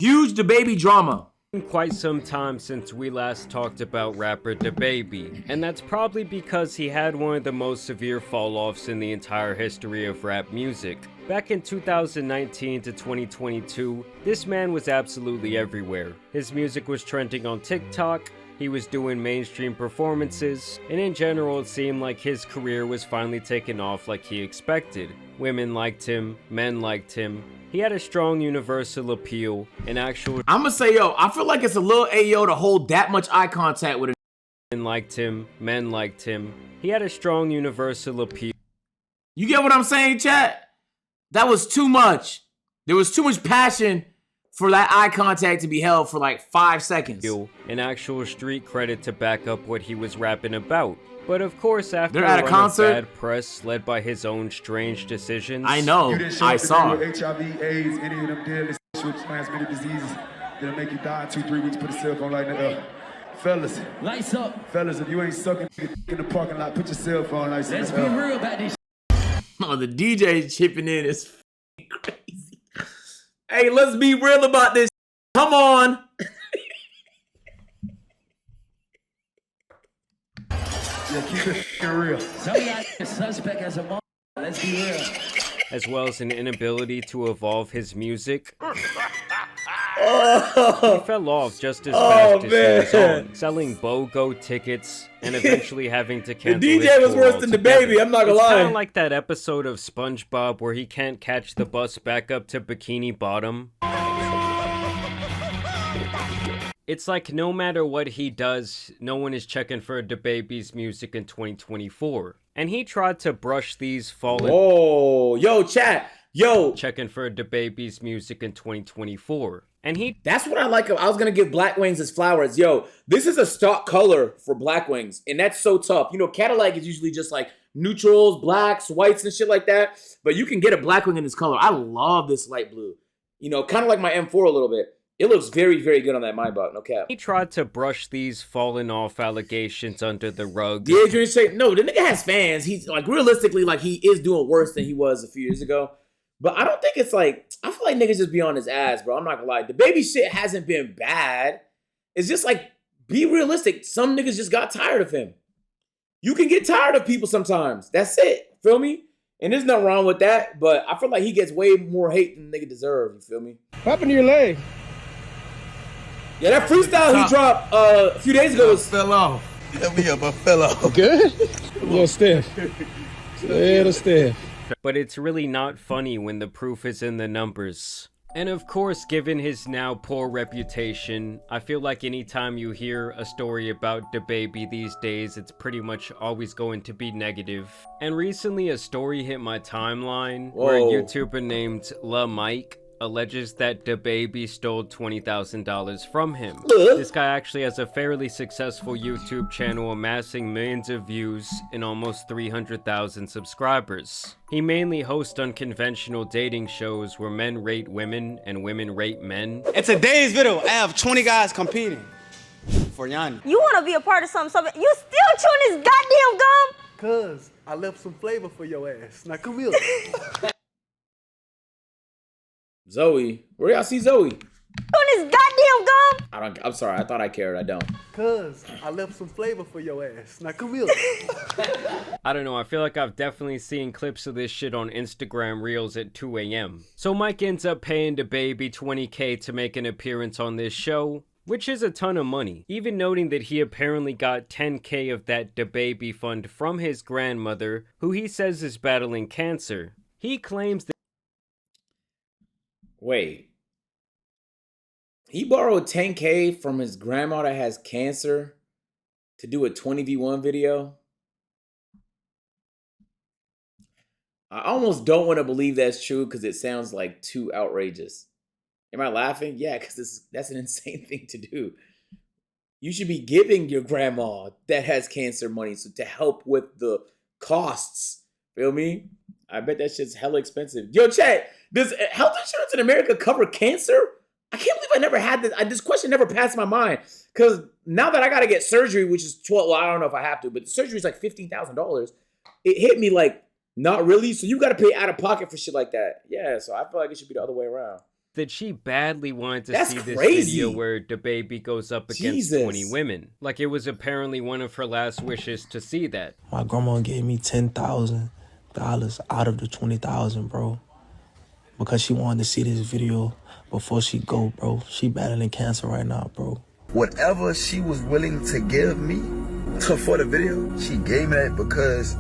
Huge DaBaby drama. It's been quite some time since we last talked about rapper Dababy, and that's probably because he had one of the most severe fall-offs in the entire history of rap music. Back in 2019 to 2022, this man was absolutely everywhere. His music was trending on TikTok, he was doing mainstream performances, and in general it seemed like his career was finally taking off like he expected. Women liked him, men liked him. He had a strong universal appeal, and actual I'ma say, yo, I feel like it's a little AO to hold that much eye contact with a women liked him, men liked him. He had a strong universal appeal. You get what I'm saying, chat? That was too much. There was too much passion for that eye contact to be held for like 5 seconds. An actual street credit to back up what he was rapping about. But of course, after they're at a concert, bad press led by his own strange decisions. I know, I saw. HIV, AIDS, any of them deadly sexually transmitted diseases that'll make you die in 2-3 weeks. Put a cell phone light in the fellas. Lights up. Fellas, if you ain't sucking in the parking lot, put your cell phone lights in the Let's be real about this. Oh, the DJ chipping in is crazy. Hey, let's be real about this. Come on. Yeah, keep it real. Some of y'all suspect as a mom. Let's be real. As well as an inability to evolve his music. Oh. He fell off just as fast as he was man. on, selling BOGO tickets and eventually having to cancel The his DJ was tour worse than altogether. DaBaby, I'm not gonna It's lie. kind of like that episode of SpongeBob where he can't catch the bus back up to Bikini Bottom. It's like no matter what he does, no one is checking for DaBaby's music in 2024. And he tried to brush these fallen... Whoa, yo, chat, yo. Checking for DaBaby's music in 2024. And he... That's what I like. I was going to give Black Wings his flowers. Yo, this is a stock color for Black Wings. And that's so tough. You know, Cadillac is usually just like neutrals, blacks, whites, and shit like that. But you can get a Black Wing in this color. I love this light blue. You know, kind of like my M4 a little bit. It looks very, very good on that Maybach, no cap. He tried to brush these fallen off allegations under the rug. The Adrian say, no, the nigga has fans. He's like, realistically, like he is doing worse than he was a few years ago. But I don't think it's like, I feel like niggas just be on his ass, bro. I'm not gonna lie. DaBaby shit hasn't been bad. It's just like, be realistic. Some niggas just got tired of him. You can get tired of people sometimes. That's it. Feel me? And there's nothing wrong with that. But I feel like he gets way more hate than the nigga deserve. You feel me? What happened to your leg? Yeah, that freestyle he dropped a few days ago was... Fell off. Let me up, I fell off. Good? A little stiff. A little stiff. But it's really not funny when the proof is in the numbers. And of course, given his now poor reputation, I feel like anytime you hear a story about DaBaby these days, it's pretty much always going to be negative. And recently a story hit my timeline where a YouTuber named La Mike alleges that DaBaby stole $20,000 from him. This guy actually has a fairly successful YouTube channel amassing millions of views and almost 300,000 subscribers. He mainly hosts unconventional dating shows where men rate women and women rate men. In today's video, I have 20 guys competing for Yanni. You want to be a part of something, you still chewing this goddamn gum? Cuz I left some flavor for your ass. Now come here. Zoe. Where y'all see Zoe? Chewing this goddamn gum? I'm sorry. I thought I cared. I don't. Cuz I left some flavor for your ass. Now come here. I don't know, I feel like I've definitely seen clips of this shit on Instagram Reels at 2 a.m. So Mike ends up paying DaBaby $20K to make an appearance on this show, which is a ton of money. Even noting that he apparently got $10K of that DaBaby fund from his grandmother, who he says is battling cancer. He claims that... Wait. He borrowed 10K from his grandma that has cancer to do a 20v1 video? I almost don't want to believe that's true because it sounds like too outrageous. Am I laughing? Yeah, because that's an insane thing to do. You should be giving your grandma that has cancer money to help with the costs. Feel me? I bet that shit's hella expensive. Yo, chat, does health insurance in America cover cancer? I can't believe I never had this. This question never passed my mind. Because now that I got to get surgery, which is well, I don't know if I have to, but the surgery is like $15,000. It hit me like, not really. So you got to pay out of pocket for shit like that. Yeah, so I feel like it should be the other way around. that she badly wanted to That's see this crazy. video where DaBaby goes up against 20 Jesus. women. Like, it was apparently one of her last wishes to see that. My grandma gave me $10,000 out of the 20,000, bro, because she wanted to see this video before she go, bro. She battling cancer right now, bro. Whatever she was willing to give me for the video, she gave me that because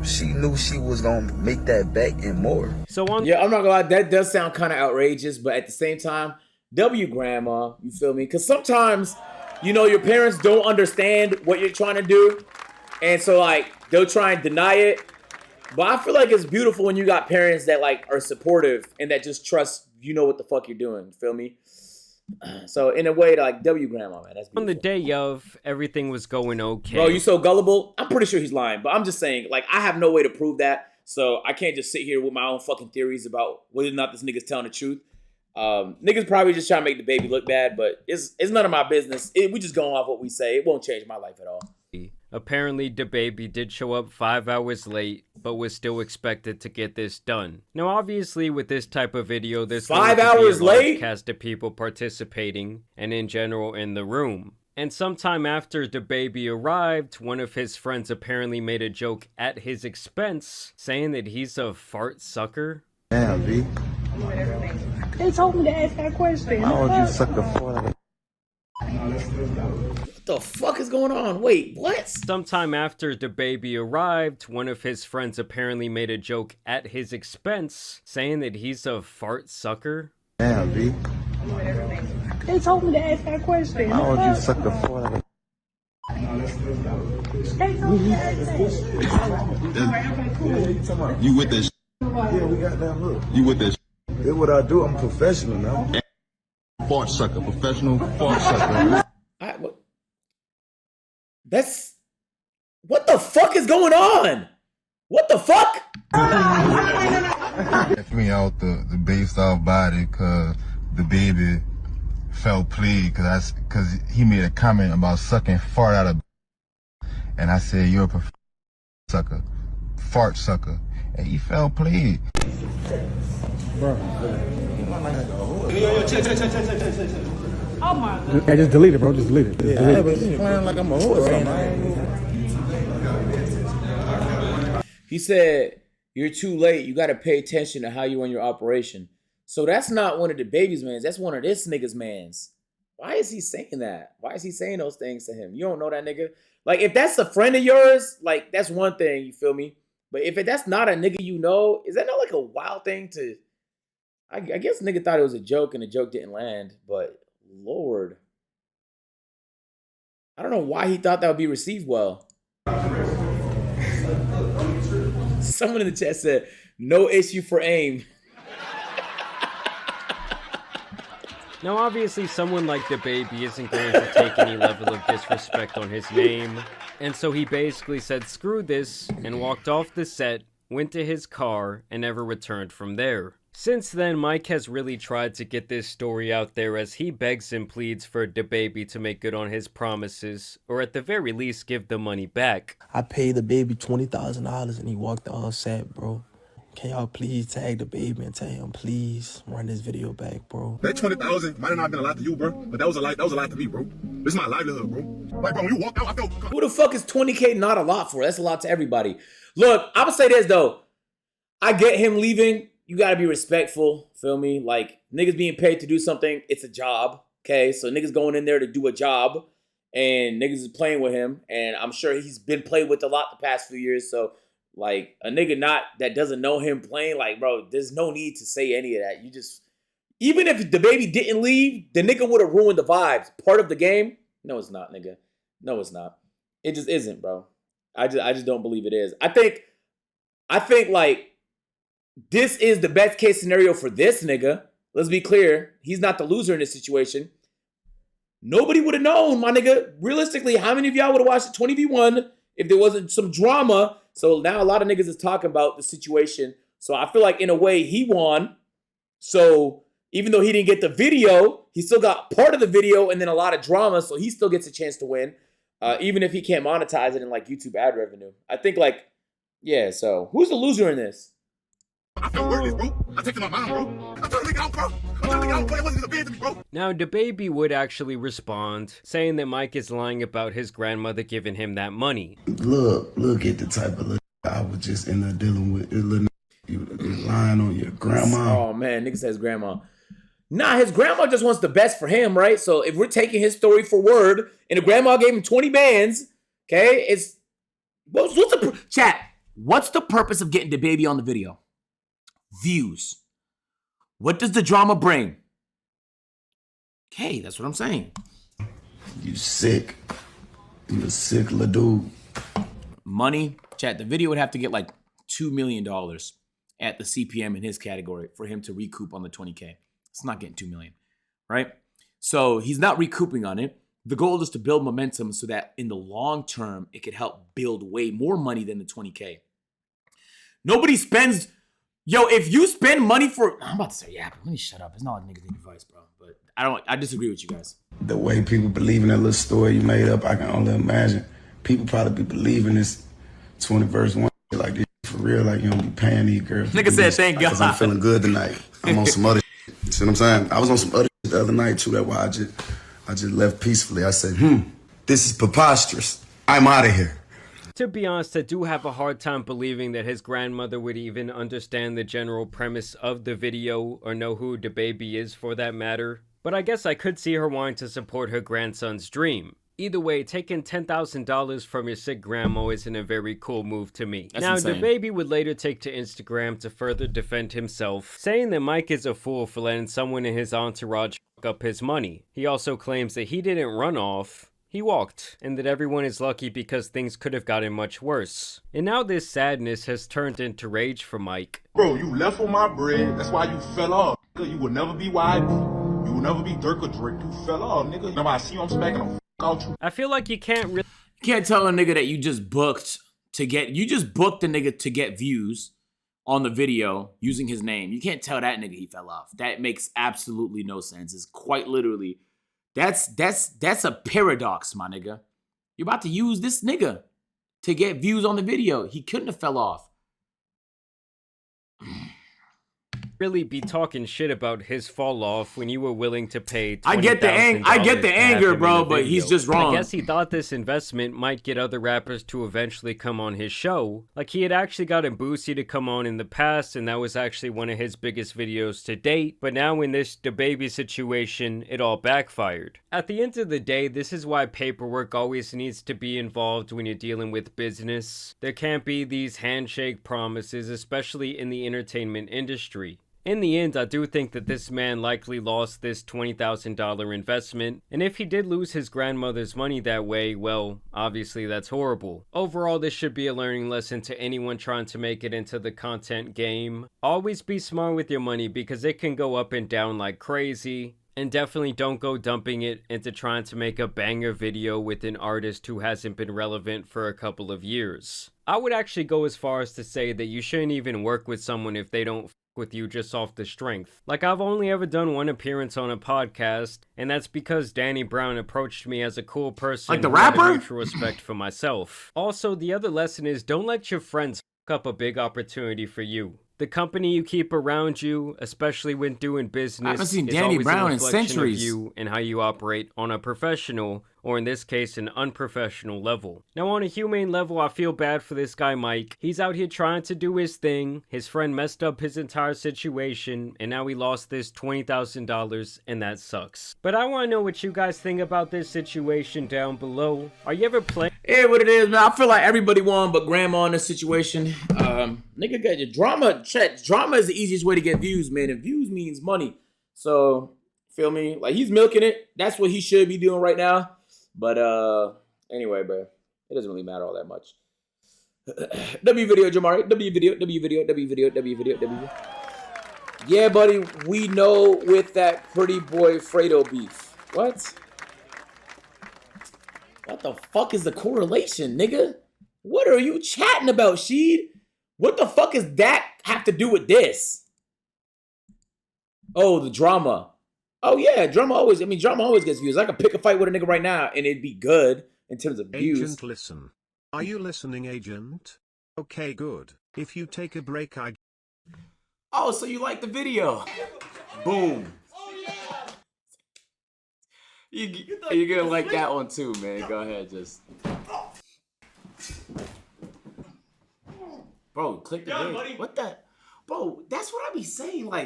she knew she was gonna make that back and more. So on Yeah, I'm not gonna lie, that does sound kind of outrageous, but at the same time, W grandma, you feel me? Because sometimes, you know, your parents don't understand what you're trying to do, and so like they'll try and deny it. But I feel like it's beautiful when you got parents that like are supportive and that just trust you know what the fuck you're doing. You feel me? So in a way, like W grandma, man, that's beautiful. on the day of, everything was going okay. Bro, you so gullible. I'm pretty sure he's lying, but I'm just saying, like, I have no way to prove that, so I can't just sit here with my own fucking theories about whether or not this nigga's telling the truth. Niggas probably just trying to make the baby look bad, but it's none of my business. We just going off what we say. It won't change my life at all. Apparently, DaBaby did show up 5 hours late, but was still expected to get this done. Now, obviously, with this type of video, there's 5 going to be hours a large late? cast of people participating, and in general in the room. And sometime after DaBaby arrived, one of his friends apparently made a joke at his expense, saying that he's a fart sucker. Damn, B. They told me to ask that question. Why would you suck the fart? What the fuck is going on? Wait, what? Sometime after DaBaby arrived, one of his friends apparently made a joke at his expense, saying that he's a fart sucker. Damn, B. They told me to ask that question. Why would you suck the fart? They told me to ask that. You with this? Yeah, we got that look. You with this? That's what I do. I'm professional now. Fart sucker, professional fart sucker. That's... What the fuck is going on? What the fuck? Left me out the based off body cause the baby felt played cause he made a comment about sucking fart out of, and I said you're a sucker, fart sucker, and he felt played. Bro. Oh my God. Hey, just delete it, bro. Just delete it. Just delete it. He's playing like I'm a horse. He said, you're too late. You got to pay attention to how you run your operation. So that's not one of DaBaby's mans. That's one of this nigga's mans. Why is he saying that? Why is he saying those things to him? You don't know that nigga? Like, if that's a friend of yours, like, that's one thing, you feel me? But if that's not a nigga you know, is that not like a wild thing to... I guess nigga thought it was a joke and the joke didn't land, but Lord. I don't know why he thought that would be received well. Someone in the chat said, no issue for AIM. Now, obviously, someone like DaBaby isn't going to take any level of disrespect on his name, and so he basically said screw this and walked off the set, went to his car, and never returned from there. Since then, Mike has really tried to get this story out there as he begs and pleads for DaBaby to make good on his promises, or at the very least give the money back. I paid the baby $20,000 and he walked on set, bro. Can y'all please tag DaBaby and tell him, please run this video back, bro? That 20,000 might have not been a lot to you, bro, but that was a lot to me, bro. This is my livelihood, bro. Like, bro, when you walk out, I felt... Who the fuck is 20K not a lot for? That's a lot to everybody. Look, I'm gonna say this, though. I get him leaving. You gotta be respectful, feel me? Like, niggas being paid to do something, it's a job, okay? So niggas going in there to do a job, and niggas is playing with him, and I'm sure he's been played with a lot the past few years, so, like, a nigga that doesn't know him playing, like, bro, there's no need to say any of that. You just, even if DaBaby didn't leave, the nigga would have ruined the vibes. Part of the game? No, it's not, nigga. No, it's not. It just isn't, bro. I just don't believe it is. I think, like, this is the best case scenario for this nigga. Let's be clear. He's not the loser in this situation. Nobody would have known, my nigga. Realistically, how many of y'all would have watched the 20v1 if there wasn't some drama? So now a lot of niggas is talking about the situation. So I feel like in a way he won. So even though he didn't get the video, he still got part of the video and then a lot of drama. So he still gets a chance to win. Even if he can't monetize it in like YouTube ad revenue. I think like, yeah, so who's the loser in this? I felt worthless, bro. I texted my mom, bro. I'm trying to make it out, bro. I'm trying to make it out, bro. It wasn't even a bad to me, bro. Now, Dababy would actually respond, saying that Mike is lying about his grandmother giving him that money. Look at the type of I was just in there dealing with. This little you lying on your grandma. Oh man, nigga says grandma. Nah, his grandma just wants the best for him, right? So if we're taking his story for word, and the grandma gave him 20 bands, okay, it's what's the chat? What's the purpose of getting Dababy on the video? Views. What does the drama bring? Okay, that's what I'm saying. You sick. You a sick little dude. Money, chat. The video would have to get like $2 million at the CPM in his category for him to recoup on the 20K. It's not getting 2 million, right? So he's not recouping on it. The goal is to build momentum so that in the long term, it could help build way more money than the 20K. Nobody spends, yo, if you spend money for, I'm about to say, yeah, but let me shut up. It's not like niggas need advice, bro. But I disagree with you guys. The way people believe in that little story you made up, I can only imagine. People probably be believing this 20 verse 1 like this for real, like you don't be paying these girls. Nigga said thank God. Because I'm feeling good tonight. I'm on some other shit. You see what I'm saying? I was on some other shit the other night too. That's why I just left peacefully. I said, this is preposterous. I'm out of here. To be honest, I do have a hard time believing that his grandmother would even understand the general premise of the video or know who Dababy is for that matter. But I guess I could see her wanting to support her grandson's dream. Either way, taking $10,000 from your sick grandma isn't a very cool move to me. That's now, insane. Dababy would later take to Instagram to further defend himself, saying that Mike is a fool for letting someone in his entourage fuck up his money. He also claims that he didn't run off, he walked, and that everyone is lucky because things could have gotten much worse. And now this sadness has turned into rage for Mike. Bro, you left on my bread. That's why you fell off. Nigga, you will never be YB. You will never be Dirk or Drake. You fell off, nigga. Now I see you, I'm smacking the out you. I feel like you can't really... You can't tell a nigga that you just booked the nigga to get views on the video using his name. You can't tell that nigga he fell off. That makes absolutely no sense. It's quite literally, that's a paradox, my nigga. You're about to use this nigga to get views on the video. He couldn't have fell off. really be talking shit about his fall off when you were willing to pay $20,000 I get the anger, bro, but he's just wrong. I guess he thought this investment might get other rappers to eventually come on his show. Like, he had actually gotten Boosie to come on in the past, and that was actually one of his biggest videos to date. But now in this Dababy situation, it all backfired. At the end of the day, this is why paperwork always needs to be involved when you're dealing with business. There can't be these handshake promises, especially in the entertainment industry. In the end, I do think that this man likely lost this $20,000 investment, and if he did lose his grandmother's money that way, well, obviously that's horrible. Overall, this should be a learning lesson to anyone trying to make it into the content game. Always be smart with your money because it can go up and down like crazy. And definitely don't go dumping it into trying to make a banger video with an artist who hasn't been relevant for a couple of years. I would actually go as far as to say that you shouldn't even work with someone if they don't with you just off the strength. Like, I've only ever done one appearance on a podcast, and that's because Danny Brown approached me as a cool person. Like the rapper? Mutual respect for myself. Also, the other lesson is don't let your friends fuck up a big opportunity for you. The company you keep around you, especially when doing business, I haven't seen is Danny always Brown a in reflection centuries. of you and how you operate on a professional, or in this case, an unprofessional level. Now, on a humane level, I feel bad for this guy, Mike. He's out here trying to do his thing. His friend messed up his entire situation, and now he lost this $20,000, and that sucks. But I want to know what you guys think about this situation down below. Are you ever playing? Yeah, what it is, man. I feel like everybody won but grandma in this situation. Nigga got your drama. Check. Drama is the easiest way to get views, man. And views means money. So, feel me? Like, he's milking it. That's what he should be doing right now. But, anyway, bro. It doesn't really matter all that much. W video, Jamari. W video. Yeah, buddy. We know with that pretty boy Fredo beef. What? What the fuck is the correlation, nigga? What are you chatting about, Sheed? What the fuck does that have to do with this? Oh, the drama. Oh, yeah, drama always gets views. I could pick a fight with a nigga right now, and it'd be good in terms of views. Agent, listen. Are you listening, Agent? Okay, good. If you take a break, Oh, so you like the video? Boom. You're gonna like that one too, man. Go ahead, just. Bro, click the video. What the? Bro, that's what I be saying. Like.